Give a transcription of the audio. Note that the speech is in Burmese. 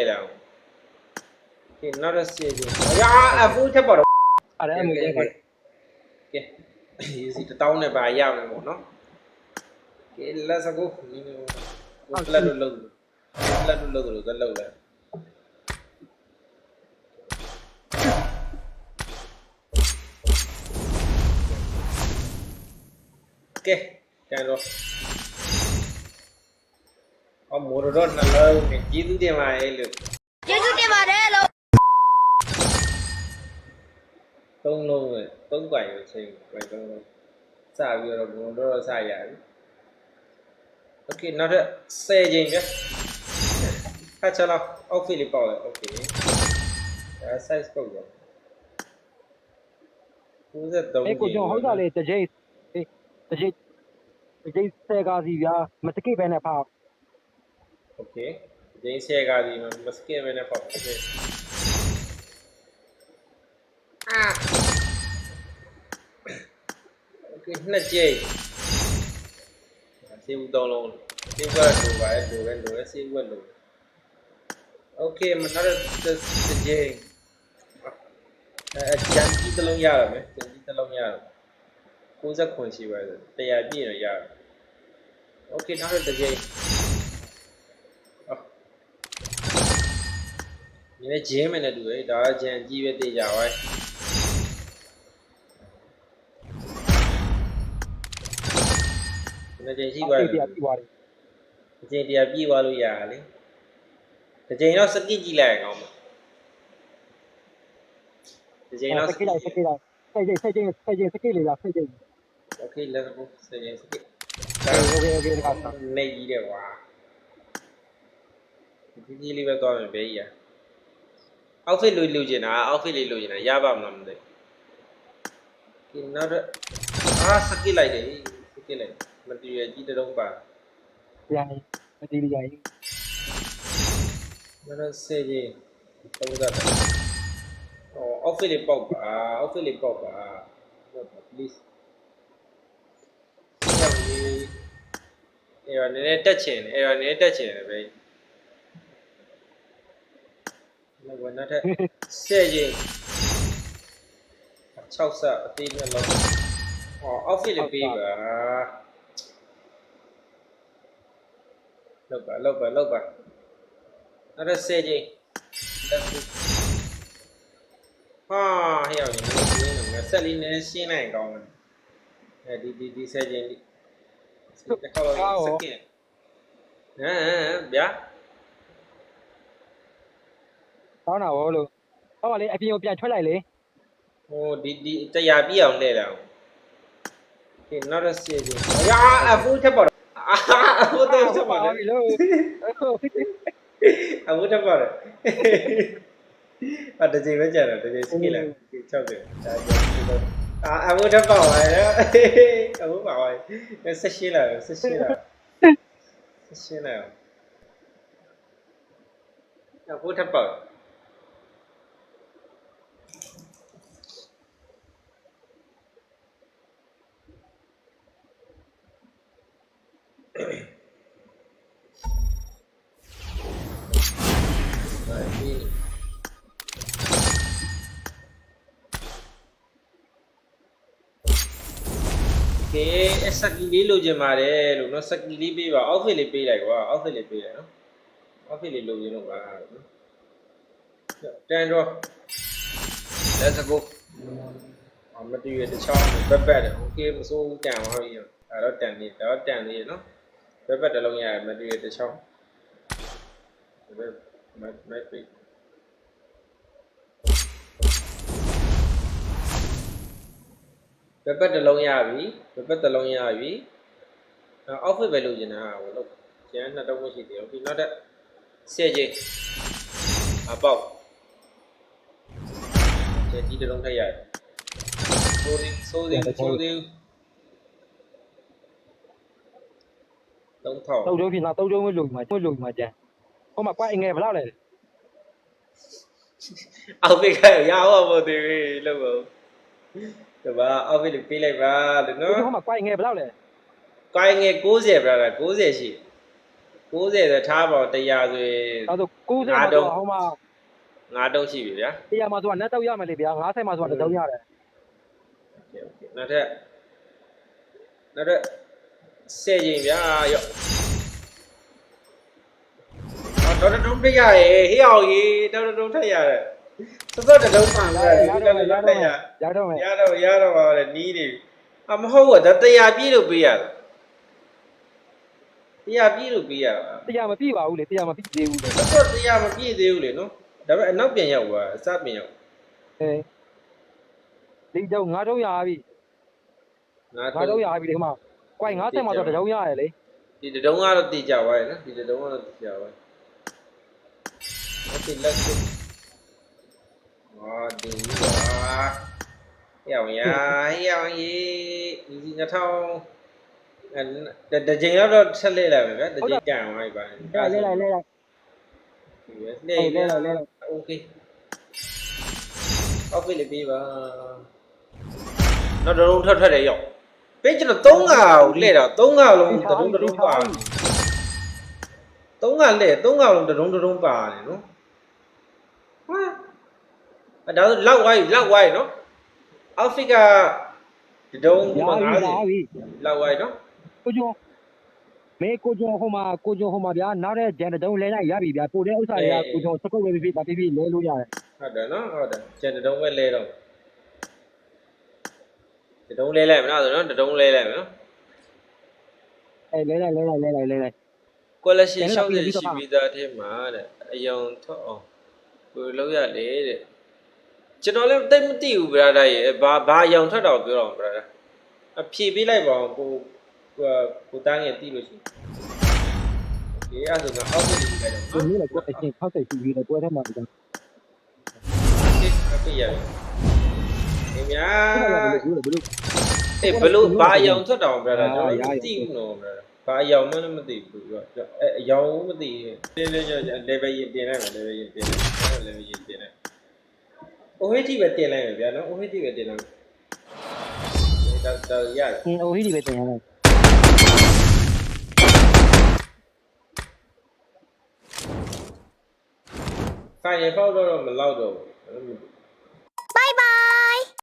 Hello. Okay, not a stage. Yeah, a full tap. Okay. Easy to town a by yam, no? Okay, let's go. Let me look. Let me look the lower. Okay, can go. Oh, more don't allow me. You do my look. Don't know it. Don't quite say. I don't know. Sao you're a motor side. Okay, not a saying. Catch a lot of Philip. Okay. Size program. Who's that? Don't know. The J Segazia, Mataki Benapa. Okay. Jay Segadi must give an effort. Okay, not Jay. See what don't see what do it, see what do. Okay, I'm not the Jay. Janky the long yard, Janky the long yard. Who's a quincy weather? They are being a yard. Okay, not the Jay. You know, Jim and I do it, Dodge and G with the Java. The Jay was the Jay Walu Yali. The Jay not Saki lag on the Jay not Saki. Okay, let's go. Say Okay. Negative. You leave a comment, baby. Outfit illusion, outfit illusion, Yabam number. Not Saki like it, Saki like material, eat the wrong bar. Yeah, material. Let us say, oh, Philip Pop, please. You are near touching, right? No, we're not saying. Chaucer, thing alone. Oh, Philip Beaver. Look. Let us say, here we selling a scene and gone. Did say, yeah. Đó nào luôn. Có mà ai pin thoát lại liền. Oh, did the Yabi on there? Okay, not a stage. Yeah, a full tap. I would have about it. I would have about it. But the Jimmy Jenner, the skill. I would have about it. I would about it. It's a Sheila. I would have about Okay, sakili lo je mare lo no sakili pe ba outfit le pe lai kwa outfit le pe lai no outfit le lo je no ba no tan draw let's go material the chart bad okay မစိုးတန်ပါပြီဒါတော့တန်နေနော်ဘက်တစ်လုံးရ material the chart မတ်ပြီဘက်တစ်လုံးရပြီoutfit ပဲလုပ်နေတာဟိုလို့ကျန်နှစ်တော့မရှိသေးဘူးဒီနောက်တဲ့ဆက်ကြီးအပေါက်ကျန်ဒီတစ်လုံးထည့်ရတယ်ဆိုးတယ်သုံးထောင် Tâu dấu thì nào tâu dấu mới lùi mà chả. Có mà quay nghe vào đó này. outfit ကရအောင်မသိဘူးလို့ဒါပါ outfit ပေးလိုက်ပါလို့နော် Có mà quay nghe vào đó này. ကိုင်းငယ်90ပြတာ90ရှိ 90ဆိုထားပါ100ဆိုရင် ဒါဆို90မှာတော့ဟိုမှာ 9တုံးရှိပြီဗျာ 100မှာဆိုတာနတ်တော့ရမယ်လေဗျာ90မှာဆိုတာတုံးရတယ် โอเคနောက်ထပ်10ချိန်ဗျာရော့တော်တုံးထရရဲ့ဟေးအောင်ကြီးတော်တုံးထရရဲ့စောတတုံးပါဗျာရတော့ပါလေနီးနေအမဟုတ်ဘူးဒါ100ပြည့်လို့ပေးရတာ100ပြည့်လို့ပေးရတာ 100မပြည့်ပါဘူးလေ100မပြည့်သေးဘူးလေ တော့100မပြည့်သေးဘူးလေနော်ဒါပေမဲ့အနောက်ပြန်ရောက်သွားအစပြန်ရောက် ဒီတော့ငါတုံးရပြီငါတုံးရပြီဒီမှာကွိုင်90မှာတော့တုံးရတယ်လေ ဒီတုံးကတော့တည်ကြသွားရနော်ဒီတုံးကတော့တည်ကြသွားအဲ့ဒီလက်ကိုဒီပါရောက်ရဒီ2000တကြိမ်တော့ဆက်လက်လိုက်မယ်ဗျာတကြိမ်ကန်သွားပြီပါ လဲလိုက်โอเคအောက်ဖိလစ်ပေးပါနောက်တုံးထွက်တယ်ရောက်ပေးကျွန်တော်3ခါကိုလှည့်တော့3ခါလုံးတုံးပါ3ခါလှည့်3ခါလုံးတုံးပါနေနော်ဟာဒါဆိုလောက်ဝိုင်းနော်အောက်ဖရကတုံး50လောက်ဝိုင်းနော် ကိုကျော်မေကိုကျော်ဟိုမှာဗျာနောက်တဲ့ဂျန်တုံးလဲလိုက်ရပြီဗျာပိုတဲ့ဥစ္စာတွေကကိုကျော်စကုတ်ပဲဖြစ်လဲလို့ရတယ် ဟုတ်တယ်နော်ဟုတ်တယ်ကျန်တုံးပဲလဲတော့တုံးလဲလိုက်မလားဆိုတော့တုံးလဲလိုက်မယ်နော် လဲလိုက် collection 60ရှိပြီးသားထဲမှာတဲ့အယောင်ထွက်အောင်ကိုလောက်ရလေတဲ့ကျွန်တော်လည်းတိတ်မသိဘူး brother ရေဘာအယောင်ထွက်တော့ပြောတော့ brother အဖြေပေးလိုက်ပါအောင်ကိုတန်းငယ်သိလို့ရှိရင်ဒီအဲ့ဆိုတော့အောက်ကိုလေးလိုက်တော့ ကိုမျိုးလည်းကိုအချင်း60ရှိပြီလေပွဲထဲမှာဗျာ အပြည့်ရတယ်ဒီများဘလို့ဘာအယောင်ထွက်တော့ brother ကျွန်တော်မသိဘူးနော် brother ဘာအယောင်မှလည်းမသိဘူးပြောအယောင်မသိတင်းတင်းကြ level ရင်တင်လိုက်မယ် level ရင်တင်လိုက်အိုဟိတီပဲတင်လိုက်မယ်ဗျာနော်အိုဟိတီပဲတင်လိုက်မယ်တော့ရတယ် အိုဟီဒီပဲတင်ရတယ် ဖိုင်ရဖောက်တော့မလောက်တော့ဘူး